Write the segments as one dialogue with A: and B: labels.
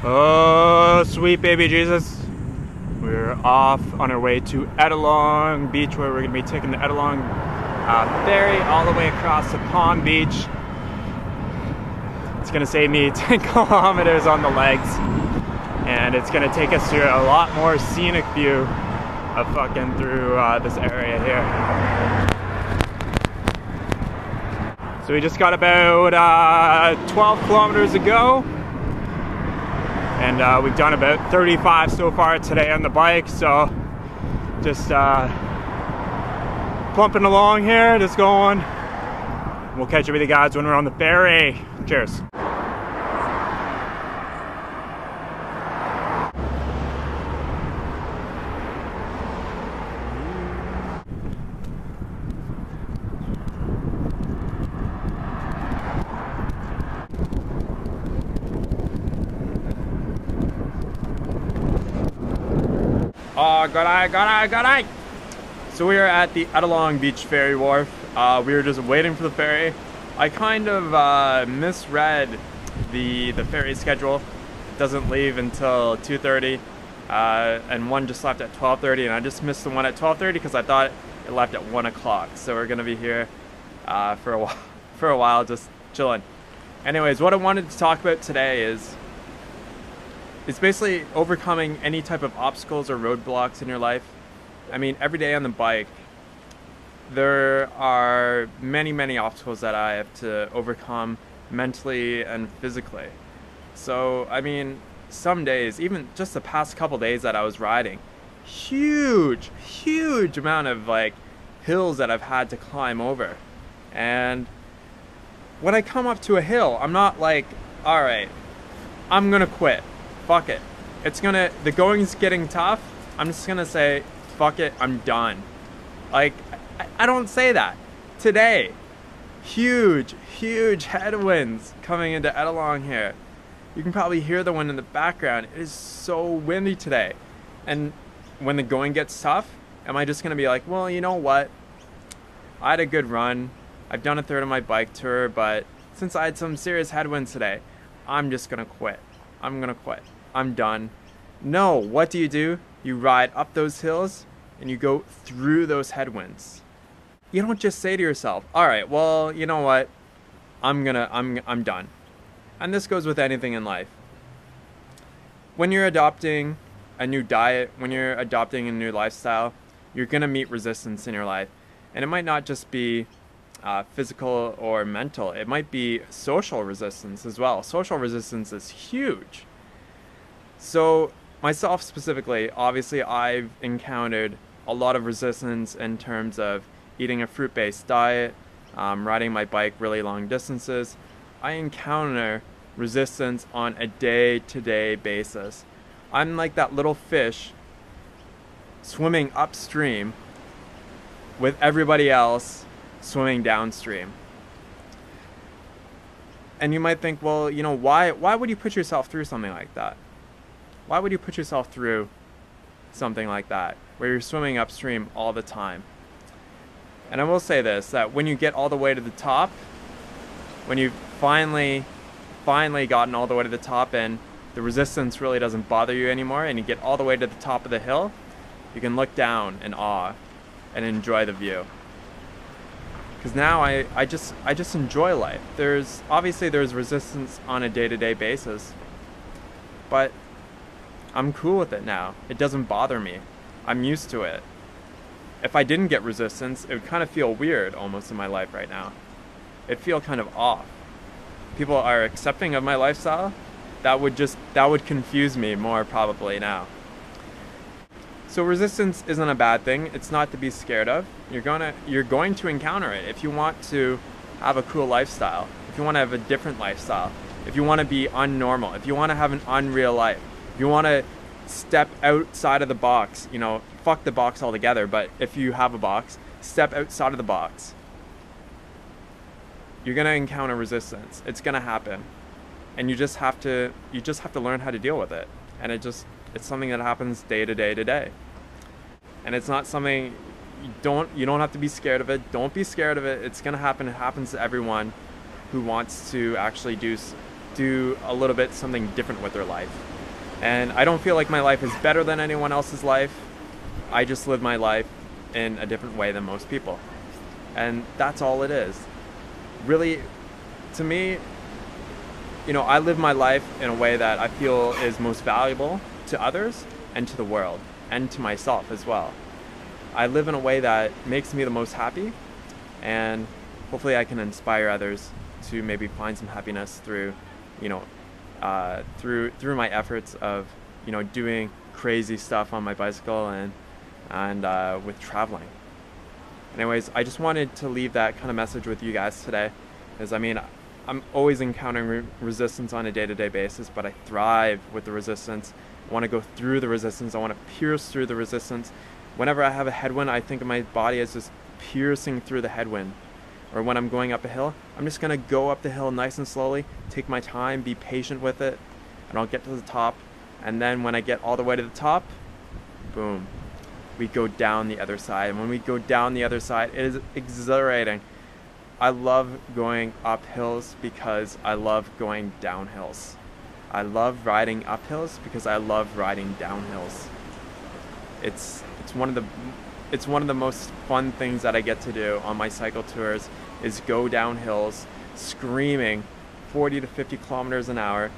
A: Oh, sweet baby Jesus. We're off on our way to Ettalong Beach, where we're going to be taking the Ettalong ferry all the way across to Palm Beach. It's going to save me 10 kilometers on the legs, and it's going to take us through a lot more scenic view of fucking through this area here. So we just got about 12 kilometers to go. And we've done about 35 so far today on the bike, so just pumping along here, just going. We'll catch up with you guys when we're on the ferry. Cheers. Oh, good eye. So we are at the Ettalong Beach ferry wharf. We were just waiting for the ferry. I kind of misread the ferry schedule. It doesn't leave until 2:30, and one just left at 12:30, and I just missed the one at 12:30 because I thought it left at 1 o'clock. So we're gonna be here for a while, just chilling. Anyways, what I wanted to talk about today is it's basically overcoming any type of obstacles or roadblocks in your life. I mean, every day on the bike, there are many obstacles that I have to overcome mentally and physically. So, I mean, some days, even just the past couple days that I was riding, huge amount of like hills that I've had to climb over. And when I come up to a hill, I'm not like, all right, I'm gonna quit. Fuck it. The going's getting tough. I'm just gonna say, fuck it, I'm done. Like, I don't say that. Today, huge headwinds coming into Ettalong here. You can probably hear the wind in the background. It is so windy today. And when the going gets tough, am I just gonna be like, well, you know what? I had a good run. I've done a third of my bike tour, but since I had some serious headwinds today, I'm just gonna quit. I'm gonna quit. I'm done. No, what do? You ride up those hills and you go through those headwinds. You don't just say to yourself, all right, well, you know what? I'm done. And this goes with anything in life. When you're adopting a new diet, when you're adopting a new lifestyle, you're gonna meet resistance in your life. And it might not just be physical or mental. It might be social resistance as well. Social resistance is huge. So myself specifically, obviously I've encountered a lot of resistance in terms of eating a fruit-based diet, riding my bike really long distances. I encounter resistance on a day-to-day basis. I'm like that little fish swimming upstream with everybody else swimming downstream. And you might think, well, you know, why would you put yourself through something like that? Why would you put yourself through something like that, where you're swimming upstream all the time? And I will say this, that when you get all the way to the top, when you've finally gotten all the way to the top and the resistance really doesn't bother you anymore, and you get all the way to the top of the hill, you can look down in awe and enjoy the view. Because now I just enjoy life. There's resistance on a day-to-day basis, but I'm cool with it now. It doesn't bother me. I'm used to it. If I didn't get resistance, it would kind of feel weird almost in my life right now. It'd feel kind of off. People are accepting of my lifestyle. That would confuse me more probably now. So resistance isn't a bad thing. It's not to be scared of. You're going to encounter it if you want to have a cool lifestyle, if you want to have a different lifestyle, if you want to be unnormal, if you want to have an unreal life. If you want to step outside of the box, you know, fuck the box altogether, but if you have a box, step outside of the box. You're going to encounter resistance. It's going to happen. And you just have to learn how to deal with it. And it's something that happens day to day. And it's not something you don't have to be scared of it. Don't be scared of it. It's going to happen. It happens to everyone who wants to actually do do a little bit something different with their life. And I don't feel like my life is better than anyone else's life. I just live my life in a different way than most people. And that's all it is. Really, to me, you know, I live my life in a way that I feel is most valuable to others and to the world and to myself as well. I live in a way that makes me the most happy, and hopefully I can inspire others to maybe find some happiness through, you know, through my efforts of, you know, doing crazy stuff on my bicycle and with traveling. Anyways, I just wanted to leave that kind of message with you guys today, because I mean, I'm always encountering resistance on a day-to-day basis, but I thrive with the resistance. I want to go through the resistance. I want to pierce through the resistance. Whenever I have a headwind, I think of my body as just piercing through the headwind. Or when I'm going up a hill, I'm just going to go up the hill nice and slowly, take my time, be patient with it, and I'll get to the top. And then when I get all the way to the top, boom, we go down the other side. And when we go down the other side, it is exhilarating. I love going up hills because I love going down hills. I love riding up hills because I love riding down hills. It's one of the most fun things that I get to do on my cycle tours is go down hills screaming 40 to 50 kilometers an hour,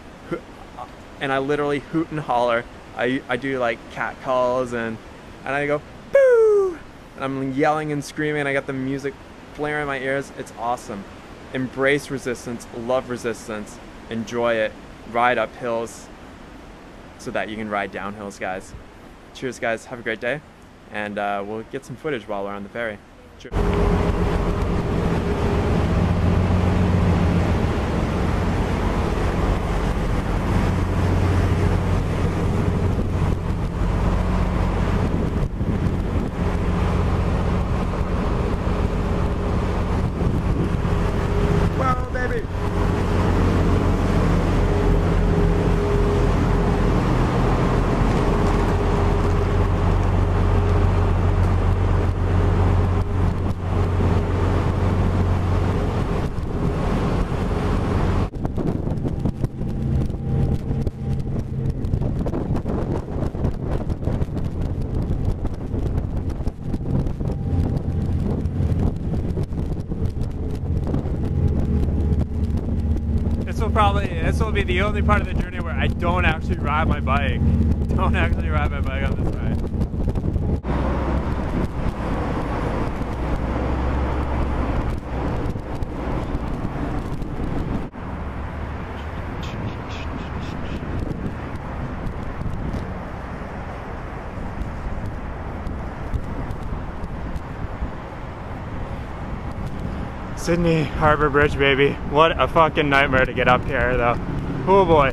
A: and I literally hoot and holler. I do like cat calls and I go boo, and I'm yelling and screaming. I got the music blaring in my ears. It's awesome. Embrace resistance, love resistance, enjoy it, ride up hills so that you can ride down hills, guys. Cheers, guys. Have a great day. And we'll get some footage while we're on the ferry. Cheers. Well, baby. This will be the only part of the journey where I don't actually ride my bike. Don't actually ride my bike on this ride. Sydney Harbor Bridge, baby. What a fucking nightmare to get up here, though. Oh boy.